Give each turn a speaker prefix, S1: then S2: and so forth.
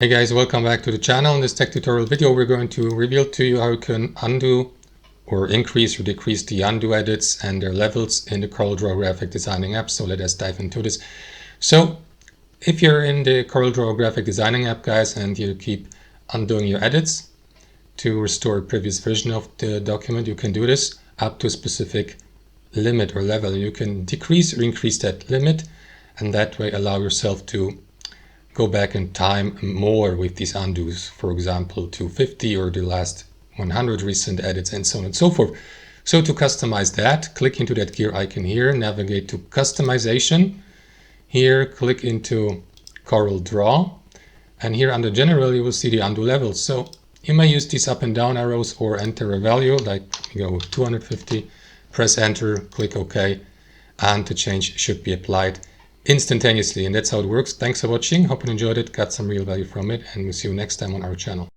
S1: Hey guys, welcome back to the channel. In this tech tutorial video, we're going to reveal to you how you can undo or increase or decrease the undo edits and their levels in the CorelDRAW graphic designing app. So let us dive into this. So if you're in the CorelDRAW graphic designing app, guys, and you keep undoing your edits to restore a previous version of the document, you can do this up to a specific limit or level. You can decrease or increase that limit and that way allow yourself to go back in time more with these undos, for example, to 50 or the last 100 recent edits and so on and so forth. So to customize that, click into that gear icon here, navigate to customization. Here, click into CorelDRAW, and here under general, you will see the undo levels. So you may use these up and down arrows or enter a value, like you go with 250, press enter, click OK, and the change should be applied instantaneously. And that's how it works. Thanks for watching. Hope you enjoyed it, got some real value from it, and we'll see you next time on our channel.